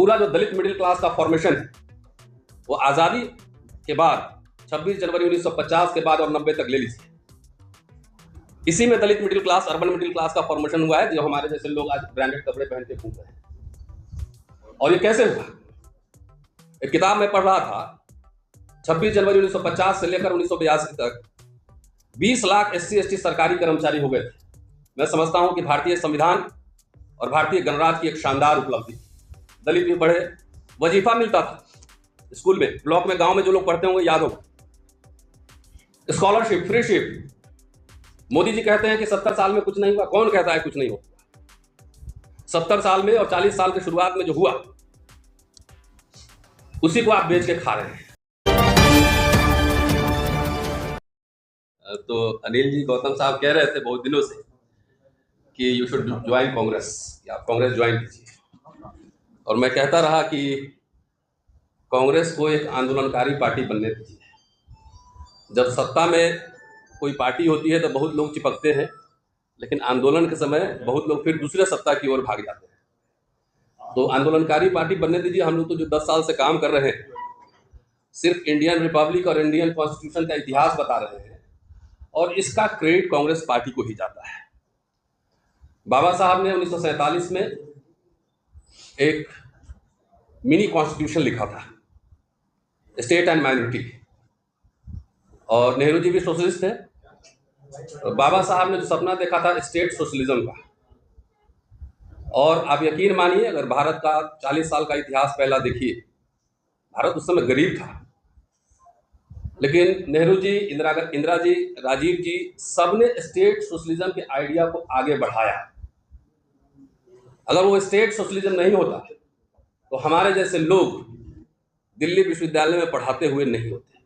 पूरा जो दलित middle class का फॉर्मेशन है वो आज़ादी के बाद 26 जनवरी 1950 के बाद और 90 तक ले लीजिए। इसी में Dalit middle class, urban middle class का फॉर्मेशन हुआ है, जो हमारे जैसे लोग आज ब्रांडेड कपड़े पहन के घूम रहे हैं। और ये कैसे हुआ? एक किताब में पढ़ रहा था, 26 जनवरी 1950 से लेकर 1982 तक 20 लाख SC/ST सरकारी कर्मचारी हो गए थे। मैं समझता हूं कि भारतीय संविधान और भारतीय गणराज्य की एक शानदार उपलब्धि। दलित भी पढ़े, वजीफा मिलता था स्कूल में, ब्लॉक में, गांव में जो लोग पढ़ते होंगे याद होगा। Scholarship, freeship. मोदी जी कहते हैं कि 70 साल में कुछ नहीं हुआ। कौन कहता है कुछ नहीं हुआ? 70 साल में और 40 साल की शुरुआत में जो हुआ उसी को आप बेच के खा रहे हैं। तो अनिल जी, गौतम साहब कह रहे थे बहुत दिनों से कि यू शुड ज्वाइन कांग्रेस, आप कांग्रेस ज्वाइन कीजिए। और मैं कहता रहा कि कांग्रेस को एक आंदोलनकारी पार्टी बनने दीजिए। जब सत्ता में कोई पार्टी होती है तो बहुत लोग चिपकते हैं, लेकिन आंदोलन के समय बहुत लोग फिर दूसरे सत्ता की ओर भाग जाते हैं। तो आंदोलनकारी पार्टी बनने दीजिए। हम लोग तो जो 10 साल से काम कर रहे हैं, सिर्फ इंडियन रिपब्लिक और इंडियन कॉन्स्टिट्यूशन का इतिहास बता रहे हैं, और इसका क्रेडिट कांग्रेस पार्टी को ही जाता है। बाबा साहब ने 1947 में एक मिनी कॉन्स्टिट्यूशन लिखा था, स्टेट एंड माइनॉरिटी, और नेहरू जी भी सोशलिस्ट थे। बाबा साहब ने जो सपना देखा था स्टेट सोशलिज्म का, और आप यकीन मानिए, अगर भारत का 40 साल का इतिहास पहला देखिए, भारत उस समय गरीब था, लेकिन नेहरू जी, इंदिरा जी, राजीव जी, सबने स्टेट सोशलिज्म के आइडिया को आगे बढ़ाया। अगर वो स्टेट सोशलिज्म नहीं होता तो हमारे जैसे लोग दिल्ली विश्वविद्यालय में पढ़ाते हुए नहीं होते।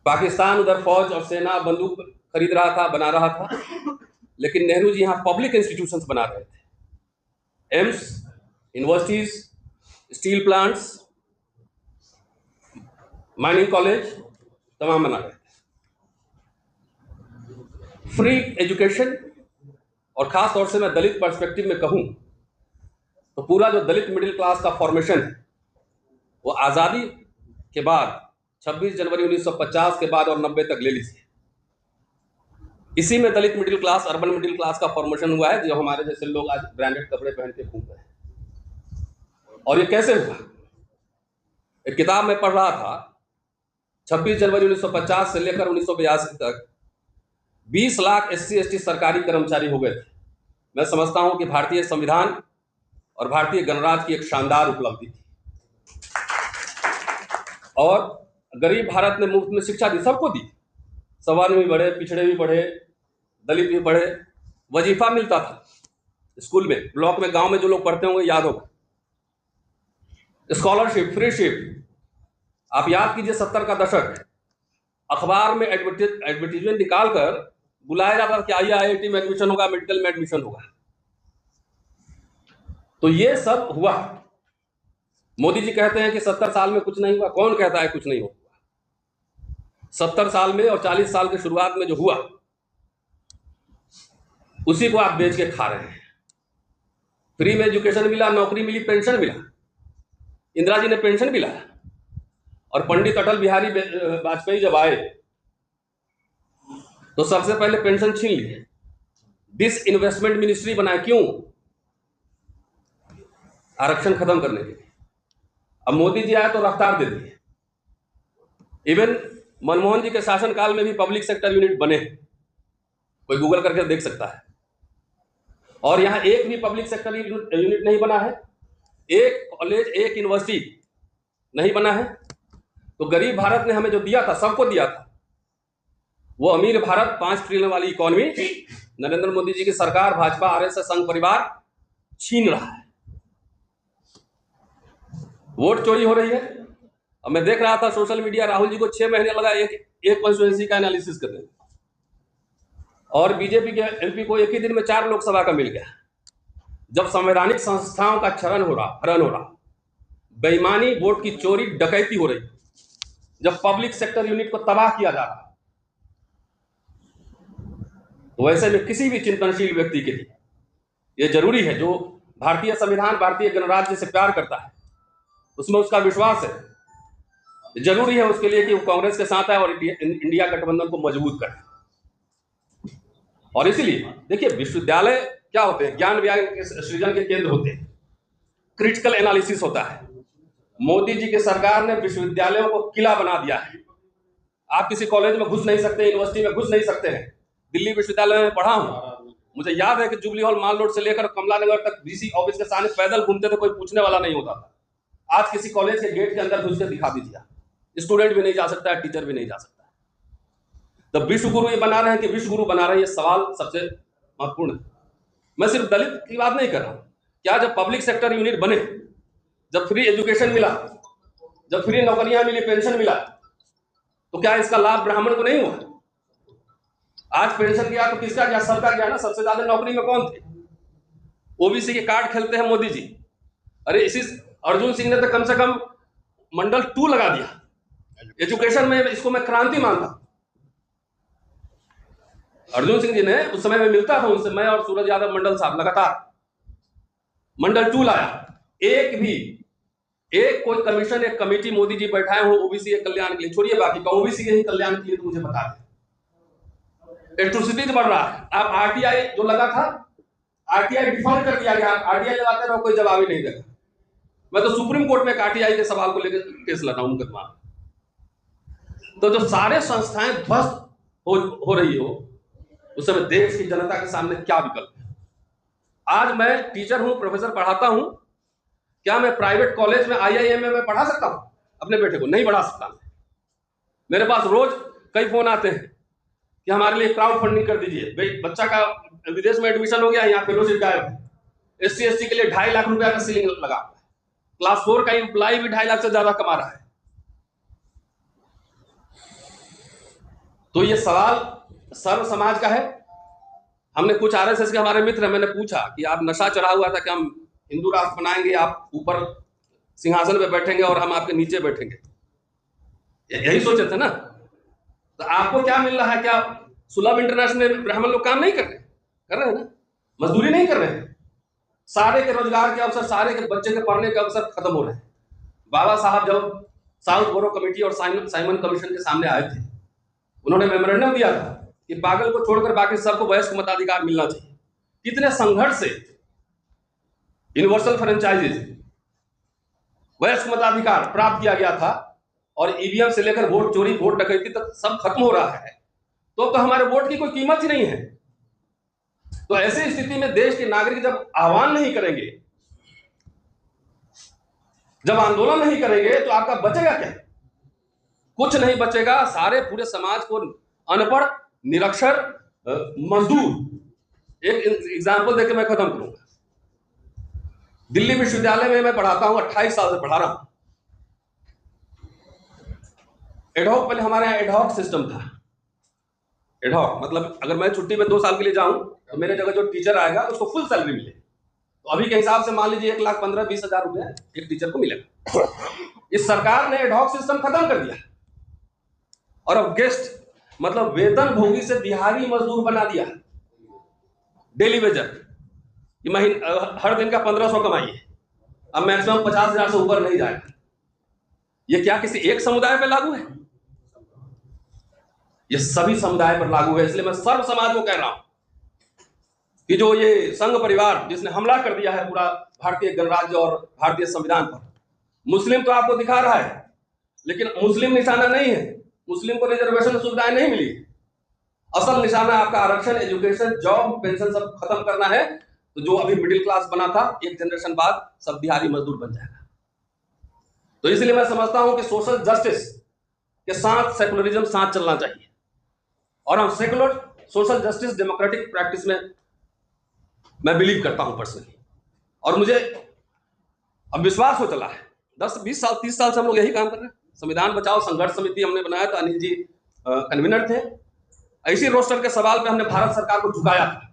पाकिस्तान उधर फौज और सेना, बंदूक खरीद रहा था, बना रहा था, लेकिन नेहरू जी यहाँ पब्लिक इंस्टीट्यूशंस बना रहे थे। AIIMS, universities, steel plants, mining college तमाम बना रहे थे। फ्री एजुकेशन, और खास तौर से मैं दलित पर्सपेक्टिव में कहूं तो पूरा जो दलित मिडिल क्लास का फॉर्मेशन है वो आज़ादी के बाद 26 जनवरी 1950 के बाद और 90 तक ले लीजिए। इसी में Dalit middle class, urban middle class का फॉर्मेशन हुआ है, जो हमारे जैसे लोग आज ब्रांडेड कपड़े पहन के घूम रहे हैं। और ये कैसे हुआ? एक किताब में पढ़ रहा था, 26 जनवरी 1950 से लेकर 1982 तक 20 लाख SC/ST सरकारी कर्मचारी हो गए थे। मैं समझता हूं कि भारतीय संविधान और भारतीय गणराज्य की एक शानदार उपलब्धि थी। और गरीब भारत ने मुफ्त में शिक्षा दी, सबको दी। सवर्ण भी बढ़े, पिछड़े भी बढ़े, दलित भी बढ़े, वजीफा मिलता था स्कूल में, ब्लॉक में, गांव में जो लोग पढ़ते होंगे याद होगा। Scholarship, freeship. आप याद कीजिए 70 का दशक, अखबार में एडवर्टीजमेंट निकालकर बुलाया जाता था कि आइए IIT में एडमिशन होगा, मेडिकल में एडमिशन होगा। तो ये सब हुआ। मोदी जी कहते हैं कि 70 साल में कुछ नहीं हुआ। कौन कहता है कुछ नहीं हुआ? 70 साल में और 40 साल की शुरुआत में जो हुआ उसी को आप बेच के खा रहे हैं। फ्री में एजुकेशन मिला, नौकरी मिली, पेंशन मिला। इंदिरा जी ने पेंशन मिला, और पंडित अटल बिहारी वाजपेयी जब आए तो सबसे पहले पेंशन छीन लिए, डिस इन्वेस्टमेंट मिनिस्ट्री बनाए। क्यों? आरक्षण खत्म करने के लिए। अब मोदी जी आए तो रफ्तार दे दी। इवन मनमोहन जी के शासनकाल में भी पब्लिक सेक्टर यूनिट बने, कोई गूगल करके देख सकता है। और यहां एक भी पब्लिक सेक्टर यूनिट नहीं बना है, एक कॉलेज, एक यूनिवर्सिटी नहीं बना है। तो गरीब भारत ने हमें जो दिया था, सबको दिया था। वो अमीर भारत, 5 ट्रिलियन वाली इकोनॉमी नरेंद्र मोदी जी की सरकार, भाजपा, RSS, संघ परिवार छीन रहा है। वोट चोरी हो रही है। अब मैं देख रहा था सोशल मीडिया, राहुल जी को 6 महीने लगा एक कॉन्स्टिट्यूएंसी का एनालिसिस करने में, और बीजेपी के MP को एक ही दिन में 4 लोकसभा का मिल गया। जब संवैधानिक संस्थाओं का हनन हो रहा, बेईमानी, वोट की चोरी, डकैती हो रही, जब पब्लिक सेक्टर यूनिट को तबाह किया जा रहा, तो वैसे में किसी भी चिंतनशील व्यक्ति के लिए यह जरूरी है, जो भारतीय संविधान, भारतीय गणराज्य से प्यार करता है, उसमें उसका विश्वास है, जरूरी है उसके लिए कि वो कांग्रेस के साथ आए और इंडिया गठबंधन को मजबूत करे। और इसीलिए देखिए, विश्वविद्यालय क्या होते हैं? ज्ञान विज्ञान के सृजन के केंद्र होते हैं, क्रिटिकल एनालिसिस होता है। मोदी जी की सरकार ने विश्वविद्यालयों को किला बना दिया है। आप किसी कॉलेज में घुस नहीं सकते, यूनिवर्सिटी में घुस नहीं सकते हैं। दिल्ली विश्वविद्यालय में पढ़ा हूं, मुझे याद है कि जुबली हॉल माल रोड से लेकर कमला नगर तक डीसी ऑफिस के सामने पैदल घूमते थे, कोई पूछने वाला नहीं होता था। आज किसी कॉलेज के गेट के अंदर घुस के दिखा दीजिए, स्टूडेंट भी नहीं जा सकता है, टीचर भी नहीं जा सकता है। तो विश्व गुरु ये बना रहे हैं कि विश्व गुरु बना रहे हैं, ये सवाल सबसे महत्वपूर्ण है। मैं सिर्फ दलित की बात नहीं कर रहा हूं। क्या जब पब्लिक सेक्टर यूनिट बने, जब फ्री एजुकेशन मिला, जब फ्री नौकरियां मिली, पेंशन मिला, तो क्या इसका लाभ ब्राह्मण को नहीं हुआ? आज पेंशन गया तो किसका गया? सबका गया ना। सबसे ज्यादा नौकरी में कौन थे? ओबीसी के कार्ड खेलते हैं मोदी जी। अरे इसी अर्जुन सिंह ने तो कम से कम मंडल 2 लगा दिया एजुकेशन में। इसको मैं क्रांति मानता हूं। अर्जुन सिंह जी ने, उस समय में मिलता था उनसे, मैं और सूरज यादव मंडल साहब लगातार मंडल 2 लाया। एक कोई कमीशन, एक कमेटी मोदी जी बैठाए हो ओबीसी के कल्याण के लिए, छोड़िए बाकी का, ओबीसी के ही कल्याण के लिए, तो मुझे बता दें। एट्रोसिटीज बढ़ रहा है। आप आरटीआई जो लगा था, आरटीआई डिफॉल्ट कर दिया गया। आरटीआई लगाते रहो, कोई जवाब ही नहीं देगा। मैं तो सुप्रीम कोर्ट में आरटीआई के सवाल को लेकर केस लड़ा हूं, मुकदमा। तो जो सारे संस्थाएं ध्वस्त हो रही हो, उस समय देश की जनता के सामने क्या विकल्प है? आज मैं टीचर हूं, प्रोफेसर पढ़ाता हूं। क्या मैं प्राइवेट कॉलेज में आईआईएम में पढ़ा सकता हूं अपने बेटे को? नहीं पढ़ा सकता। मेरे पास रोज कई फोन आते हैं कि हमारे लिए क्राउड फंडिंग कर दीजिए, बच्चा का विदेश में एडमिशन हो गया, यहाँ फेलोशिप गायब है। एससी एसटी के लिए 2.5 लाख रुपया का सीलिंग लगा। क्लास 4 का एम्प्लॉय भी 2.5 लाख से ज्यादा कमा रहा है। तो ये सवाल सर्व समाज का है। हमने कुछ आरएसएस के हमारे मित्र, मैंने पूछा कि आप नशा चढ़ा हुआ था कि हम हिंदू राष्ट्र बनाएंगे, आप ऊपर सिंहासन पे बैठेंगे और हम आपके नीचे बैठेंगे, यही सोचे थे ना? तो आपको क्या मिल रहा है? क्या सुलभ इंटरनेशनल ब्राह्मण लोग काम नहीं कर रहे हैं ना? मजदूरी नहीं कर रहे हैं? सारे के रोजगार के अवसर, सारे के बच्चे के पढ़ने के अवसर खत्म हो रहे हैं। बाबा साहब जब साउथ बोरो कमेटी और साइमन कमीशन के सामने आए थे, उन्होंने मेमोरेंडम दिया था कि पागल को छोड़कर बाकी सबको वयस्क मताधिकार मिलना चाहिए। कितने संघर्ष से यूनिवर्सल फ्रेंचाइजीज, वयस्क मताधिकार प्राप्त किया गया था, और ईवीएम से लेकर वोट चोरी, वोट डकैती तक सब खत्म हो रहा है। तो हमारे वोट की कोई कीमत ही नहीं है। तो ऐसी स्थिति में देश के नागरिक जब आह्वान नहीं करेंगे, जब आंदोलन नहीं करेंगे, तो आपका बचेगा क्या? कुछ नहीं बचेगा। सारे पूरे समाज को अनपढ़, निरक्षर, मजदूर। एक एग्जाम्पल देकर मैं खत्म करूंगा। दिल्ली विश्वविद्यालय में मैं पढ़ाता हूं, 28 साल से पढ़ा रहा हूं। एडहॉक, पहले हमारे यहाँ एडहॉक सिस्टम था। एडहॉक मतलब अगर मैं छुट्टी में 2 साल के लिए जाऊं तो मेरे जगह जो टीचर आएगा उसको फुल सैलरी मिले। तो अभी के हिसाब से मान लीजिए 1,15,20,000 रुपए एक टीचर को मिलेगा। इस सरकार ने एडहॉक सिस्टम खत्म कर दिया और अब गेस्ट मतलब वेतन भोगी से दिहाड़ी मजदूर बना दिया। डेली वेजर, हर दिन का 1500 कमाइए, अब मैक्सिमम 50,000 से ऊपर नहीं जाएगा। ये क्या किसी एक समुदाय पर लागू है? ये सभी समुदाय पर लागू है। इसलिए मैं सर्व समाज को कह रहा हूं कि जो ये संघ परिवार जिसने हमला कर दिया है पूरा भारतीय गणराज्य और भारतीय संविधान पर, मुस्लिम तो आपको दिखा रहा है, लेकिन मुस्लिम निशाना नहीं है। मुस्लिम को रिजर्वेशन सुविधाएं नहीं मिली। असल निशाना आपका आरक्षण, एजुकेशन, जॉब, पेंशन सब खत्म करना है। तो जो अभी मिडिल क्लास बना था, एक जनरेशन बाद सब दिहाड़ी मजदूर बन जाएगा। तो इसलिए मैं समझता हूं कि सोशल जस्टिस के साथ सेकुलरिज्म साथ चलना चाहिए, और हम secular social justice democratic practice में मैं बिलीव करता हूं पर्सनली। और मुझे अब विश्वास हो चला है, 10, 20 साल, 30 साल से हम लोग यही काम कर रहे हैं। संविधान बचाओ संघर्ष समिति हमने बनाया था, अनिल जी कन्वीनर थे। ऐसी रोस्टर के सवाल पे हमने भारत सरकार को झुकाया था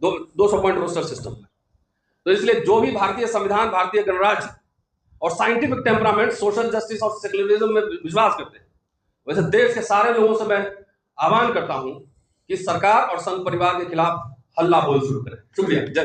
200 पॉइंट रोस्टर सिस्टम में। तो इसलिए जो भी भारतीय संविधान, भारतीय गणराज्य और साइंटिफिक टेम्परामेंट, सोशल जस्टिस और सेकुलरिज्म में विश्वास करते हैं, वैसे देश के सारे लोगों से मैं आह्वान करता हूं कि सरकार और संघ परिवार के खिलाफ हल्ला बोल शुरू करें। शुक्रिया।